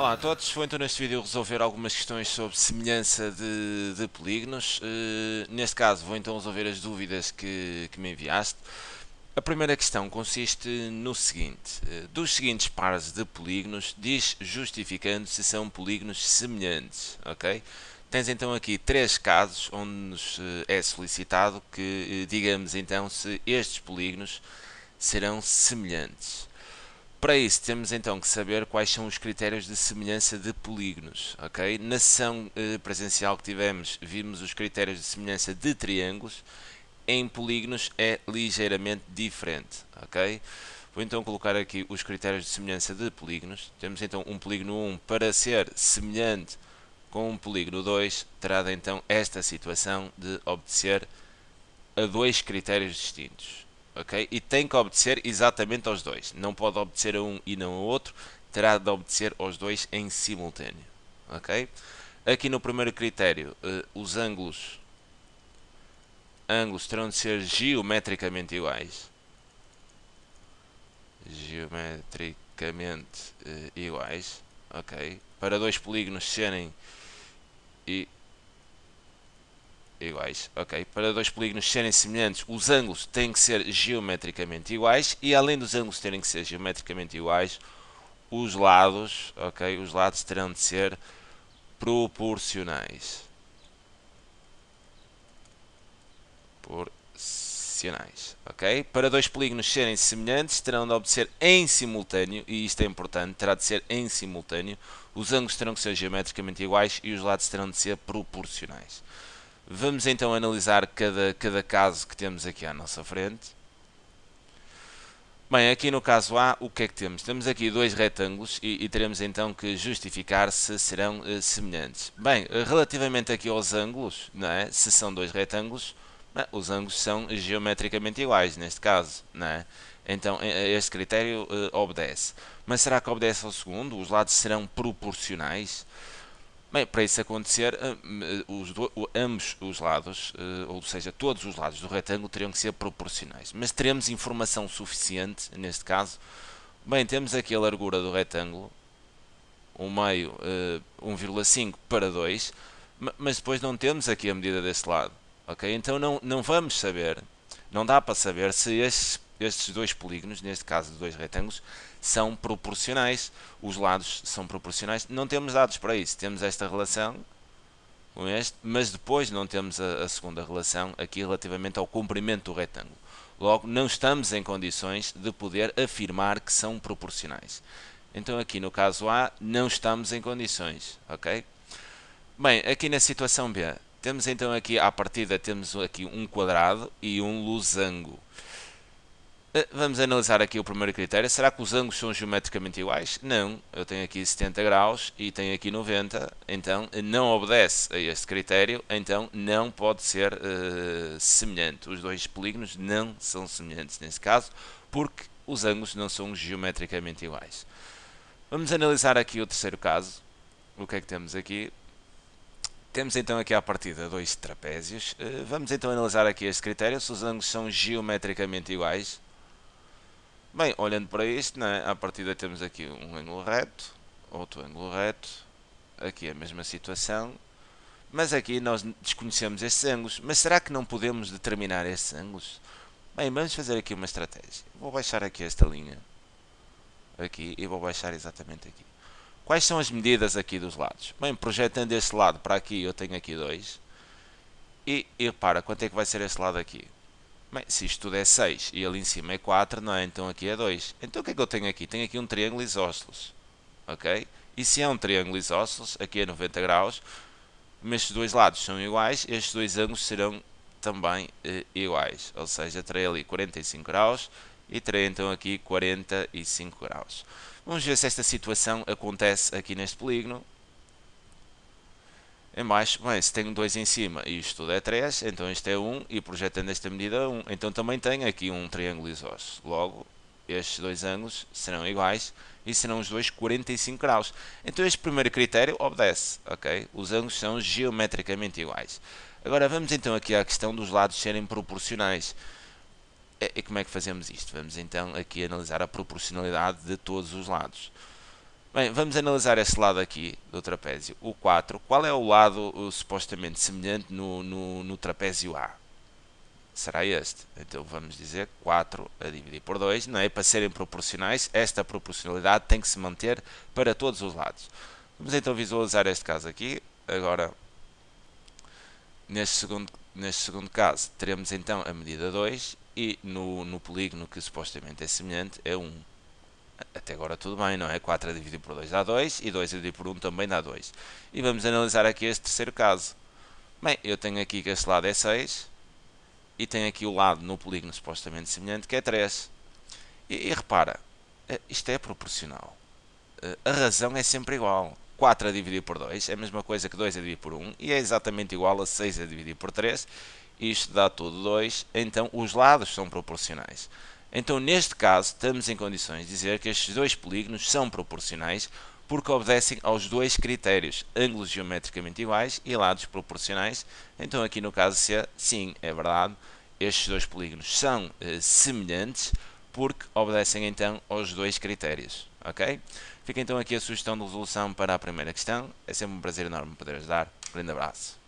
Olá a todos, vou então neste vídeo resolver algumas questões sobre semelhança de polígonos. Neste caso vou então resolver as dúvidas que me enviaste. A primeira questão consiste no seguinte: dos seguintes pares de polígonos, diz justificando se são polígonos semelhantes, ok? Tens então aqui três casos onde nos é solicitado que digamos então se estes polígonos serão semelhantes. Para isso temos então que saber quais são os critérios de semelhança de polígonos, ok? Na sessão presencial que tivemos vimos os critérios de semelhança de triângulos, em polígonos é ligeiramente diferente, ok? Vou então colocar aqui os critérios de semelhança de polígonos. Temos então um polígono 1 para ser semelhante com um polígono 2, terá então esta situação de obedecer a dois critérios distintos. Okay? E tem que obedecer exatamente aos dois. Não pode obedecer a um e não ao outro. Terá de obedecer aos dois em simultâneo. Okay? Aqui no primeiro critério, os ângulos terão de ser geometricamente iguais. Geometricamente iguais. Okay? Para dois polígonos serem iguais, ok? Para dois polígonos serem semelhantes, os ângulos têm que ser geometricamente iguais e além dos ângulos terem que ser geometricamente iguais, os lados, ok? Os lados terão de ser proporcionais. Proporcionais, ok? Para dois polígonos serem semelhantes, terão de obedecer em simultâneo, e isto é importante, terá de ser em simultâneo, os ângulos terão que ser geometricamente iguais e os lados terão de ser proporcionais. Vamos então analisar cada caso que temos aqui à nossa frente. Bem, aqui no caso A, o que é que temos? Temos aqui dois retângulos e teremos então que justificar se serão semelhantes. Bem, relativamente aqui aos ângulos, não é? Se são dois retângulos, os ângulos são geometricamente iguais, neste caso, não é? Então, este critério obedece. Mas será que obedece ao segundo? Os lados serão proporcionais? Bem, para isso acontecer, ambos os lados, ou seja, todos os lados do retângulo teriam que ser proporcionais. Mas teremos informação suficiente, neste caso. Bem, temos aqui a largura do retângulo, o meio 1,5 para 2, mas depois não temos aqui a medida deste lado. Ok? Então não vamos saber, não dá para saber se estes dois polígonos, neste caso de dois retângulos, são proporcionais. Os lados são proporcionais. Não temos dados para isso. Temos esta relação com este, mas depois não temos a segunda relação aqui relativamente ao comprimento do retângulo. Logo, não estamos em condições de poder afirmar que são proporcionais. Então aqui no caso A, não estamos em condições, ok? Bem, aqui na situação B, temos então aqui à partida, temos aqui um quadrado e um losango. Vamos analisar aqui o primeiro critério. Será que os ângulos são geometricamente iguais? Não. Eu tenho aqui 70 graus e tenho aqui 90. Então não obedece a este critério. Então não pode ser semelhante. Os dois polígonos não são semelhantes nesse caso, porque os ângulos não são geometricamente iguais. Vamos analisar aqui o terceiro caso. O que é que temos aqui? Temos então aqui à partida dois trapézios. Vamos então analisar aqui este critério. Se os ângulos são geometricamente iguais. Bem, olhando para isto, né, à partida temos aqui um ângulo reto, outro ângulo reto, aqui a mesma situação, mas aqui nós desconhecemos estes ângulos. Mas será que não podemos determinar estes ângulos? Bem, vamos fazer aqui uma estratégia. Vou baixar aqui esta linha, aqui, e vou baixar exatamente aqui. Quais são as medidas aqui dos lados? Bem, projetando este lado para aqui, eu tenho aqui 2, e repara, quanto é que vai ser este lado aqui? Bem, se isto tudo é 6 e ali em cima é 4, não é? Então aqui é 2. Então o que é que eu tenho aqui? Tenho aqui um triângulo isósceles. Ok? E se é um triângulo isósceles, aqui é 90 graus, mas estes dois lados são iguais, estes dois ângulos serão também iguais. Ou seja, terei ali 45 graus e terei então aqui 45 graus. Vamos ver se esta situação acontece aqui neste polígono. Em baixo, bem, se tenho 2 em cima e isto tudo é 3, então isto é 1 e projetando esta medida 1. Então também tenho aqui um triângulo isósceles. Logo, estes dois ângulos serão iguais e serão os dois 45 graus. Então este primeiro critério obedece, ok? Os ângulos são geometricamente iguais. Agora vamos então aqui à questão dos lados serem proporcionais. E como é que fazemos isto? Vamos então aqui analisar a proporcionalidade de todos os lados. Bem, vamos analisar esse lado aqui do trapézio, o 4. Qual é o lado supostamente semelhante no trapézio A? Será este. Então vamos dizer 4 a dividir por 2, não é? Para serem proporcionais, esta proporcionalidade tem que se manter para todos os lados. Vamos então visualizar este caso aqui. Agora, neste segundo caso, teremos então a medida 2 e no polígono que supostamente é semelhante é 1. Até agora tudo bem, não é? 4 a dividir por 2 dá 2 e 2 a dividir por 1 também dá 2. E vamos analisar aqui este terceiro caso. Bem, eu tenho aqui que este lado é 6 e tenho aqui o lado no polígono supostamente semelhante que é 3. E repara, isto é proporcional. A razão é sempre igual. 4 a dividir por 2 é a mesma coisa que 2 a dividir por 1 e é exatamente igual a 6 a dividir por 3. Isto dá tudo 2, então os lados são proporcionais. Então, neste caso, estamos em condições de dizer que estes dois polígonos são proporcionais porque obedecem aos dois critérios, ângulos geometricamente iguais e lados proporcionais. Então, aqui no caso C, sim, é verdade, estes dois polígonos são semelhantes porque obedecem então aos dois critérios. Ok? Fica então aqui a sugestão de resolução para a primeira questão. É sempre um prazer enorme poder ajudar. Um grande abraço.